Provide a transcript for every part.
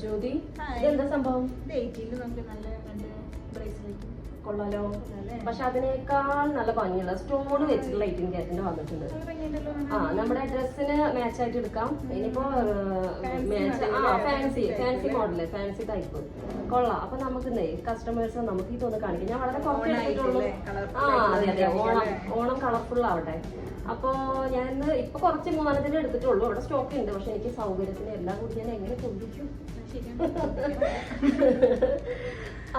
ജ്യോതി, ഇതെന്താ സംഭവം? കൊള്ളാലോ. പക്ഷെ അതിനേക്കാൾ നല്ല ഭംഗിയുള്ള സ്റ്റോൺ വെച്ചിട്ടുള്ള 18 കാരറ്റിന്റെ വന്നിട്ടുണ്ട്. നമ്മുടെ ഡ്രസ്സിന് മാച്ച് ആയിട്ട് എടുക്കാം. ഇനിയിപ്പോ ഫാൻസി മോഡല്, ഫാൻസി ടൈപ്പ് കൊള്ളാം. അപ്പൊ നമുക്ക് കസ്റ്റമേഴ്സ് നമുക്ക് ഇതൊന്ന് കാണിക്കാം. ഞാൻ വളരെ കുറച്ച് എടുത്തിട്ടുള്ളൂ. അതെ, ഓണം കളർഫുൾ ആവട്ടെ. അപ്പൊ ഞാൻ ഇപ്പൊ കുറച്ച് 3-4 എടുത്തിട്ടുള്ളൂ. അവിടെ സ്റ്റോക്ക് ഉണ്ട്. പക്ഷെ എനിക്ക് സൗകര്യത്തിന് എല്ലാം കൂടി ഞാൻ എങ്ങനെ കൊണ്ടിരിക്കും?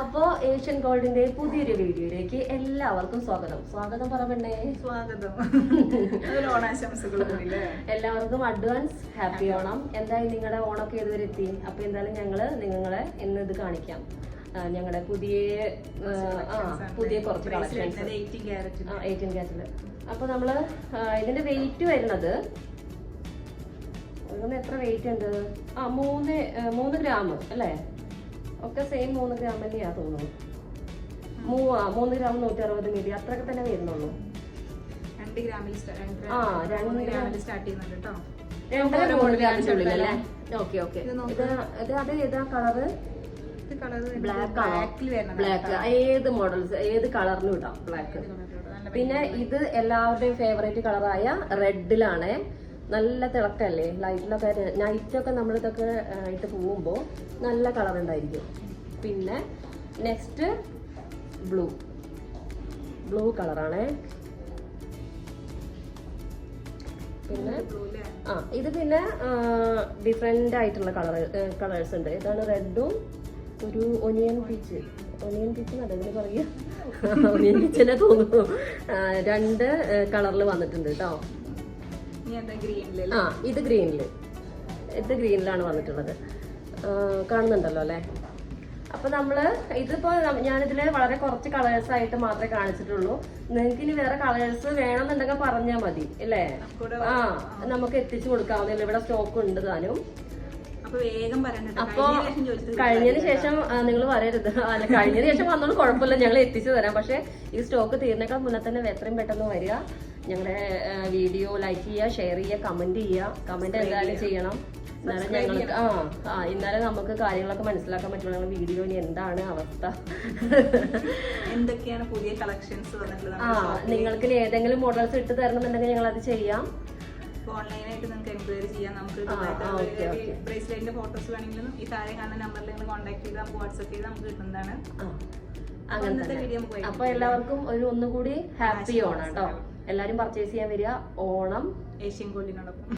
അപ്പോ ഏഷ്യൻ ഗോൾഡിന്റെ പുതിയൊരു വീഡിയോയിലേക്ക് എല്ലാവർക്കും സ്വാഗതം. സ്വാഗതം പറയണ്ടേ? സ്വാഗതം. എല്ലാവർക്കും അഡ്വാൻസ് ഹാപ്പി ഓണം. എന്തായാലും നിങ്ങളുടെ ഓണമൊക്കെ ഏതുവരെ എത്തി? അപ്പൊ എന്തായാലും ഞങ്ങള് നിങ്ങളെ ഇന്ന് ഇത് കാണിക്കാം. ഞങ്ങളുടെ പുതിയ കുറച്ച് കളക്ഷൻസ് 18 കാരറ്റില്. അപ്പൊ നമ്മള് ഇതിന്റെ വെയിറ്റ് വരുന്നത് എത്ര വെയിറ്റ് ഉണ്ട്? 3 ഗ്രാം അല്ലേ? ഒക്കെ സെയിം 3 ഗ്രാം തന്നെയാ തോന്നുന്നു. 3 ഗ്രാം 160 മില്ലി അത്രയൊക്കെ തന്നെ വരുന്നുള്ളൂ. 2 ഗ്രാമിൽ സ്റ്റാർട്ട് ചെയ്യുന്നുണ്ട് കേട്ടോ. 2-3 ഗ്രാമിനുള്ളിലല്ലേ? ഓക്കെ. അത് ഏതാ കളറ്? ബ്ലാക്ക്. ഏത് മോഡൽസ് ഏത് കളറിനും ഇടാം ബ്ലാക്ക്. പിന്നെ ഇത് എല്ലാവരുടെയും ഫേവറേറ്റ് കളറായ റെഡിലാണ്. നല്ല തിളക്കല്ലേ? ലൈറ്റിലൊക്കെ നൈറ്റൊക്കെ നമ്മളിതൊക്കെ ഇട്ട് പോകുമ്പോൾ നല്ല കളർ ഉണ്ടായിരിക്കും. പിന്നെ നെക്സ്റ്റ് ബ്ലൂ കളറാണ്. പിന്നെ ഇത് പിന്നെ ഡിഫറെന്റ് ആയിട്ടുള്ള കളേഴ്സ് ഉണ്ട്. ഇതാണ് റെഡും ഒരു ഒനിയൻ പീച്ച് നല്ലതിന് പറയുക. ഒനിയൻ പീച്ചെന്നെ തോന്നുന്നു. 2 കളറിൽ വന്നിട്ടുണ്ട് കേട്ടോ. ഇത് ഗ്രീനിലാണ് വന്നിട്ടുള്ളത്. കാണുന്നുണ്ടല്ലോ അല്ലെ? അപ്പൊ നമ്മള് ഇതിപ്പോ ഞാനിതില് വളരെ കുറച്ച് കളേഴ്സ് ആയിട്ട് മാത്രമേ കാണിച്ചിട്ടുള്ളൂ. നിങ്ങൾക്ക് ഇനി വേറെ കളേഴ്സ് വേണമെന്നുണ്ടെങ്കിൽ പറഞ്ഞാൽ മതി അല്ലേ? നമുക്ക് എത്തിച്ചു കൊടുക്കാവുന്നില്ല. ഇവിടെ സ്റ്റോക്ക് ഉണ്ട് താനും. അപ്പൊ കഴിഞ്ഞതിന് ശേഷം നിങ്ങൾ പറയരുത്. അല്ല, കഴിഞ്ഞതിന് ശേഷം വന്നോണ്ട് കുഴപ്പമില്ല, ഞങ്ങൾ എത്തിച്ചു തരാം. പക്ഷെ ഈ സ്റ്റോക്ക് തീർന്നേക്കാൾ മുന്നേ തന്നെ എത്രയും പെട്ടെന്ന് വരിക. ഞങ്ങളെ വീഡിയോ ലൈക്ക് ചെയ്യുക, ഷെയർ ചെയ്യുക, കമന്റ് ചെയ്യുക. കമന്റ് എന്തായാലും ചെയ്യണം. എന്നാലും ഞങ്ങൾക്ക് ഇന്നാലും നമുക്ക് കാര്യങ്ങളൊക്കെ മനസ്സിലാക്കാൻ പറ്റുള്ളൂ. വീഡിയോ ഇനി എന്താണ് അവസ്ഥ, എന്തൊക്കെയാണ് പുതിയ കളക്ഷൻസ് നിങ്ങൾക്ക് ഏതെങ്കിലും മോഡൽസ് ഇട്ട് തരണമെന്നുണ്ടെങ്കിൽ ഞങ്ങൾ അത് ചെയ്യാം. ഓൺലൈനായിട്ട് നിങ്ങൾക്ക് എൻക്വയറി ചെയ്യാം. നമുക്ക് ബ്രേസ്ലെറ്റിന്റെ ഫോട്ടോസ് വേണമെങ്കിലും ഈ താഴെ കാണുന്ന നമ്പറിൽ നിങ്ങൾ കോൺടാക്ട് ചെയ്ത് നമുക്ക് വാട്സ്ആപ്പ് ചെയ്ത് നമുക്ക് കിട്ടുന്നതാണ്. അങ്ങനെ അപ്പൊ എല്ലാവർക്കും ഒന്നുകൂടി ഹാപ്പി ഓണം കേട്ടോ. എല്ലാരും പർച്ചേസ് ചെയ്യാൻ വരിക. ഓണം ഏഷ്യൻ ഗോൾഡിനോടൊപ്പം.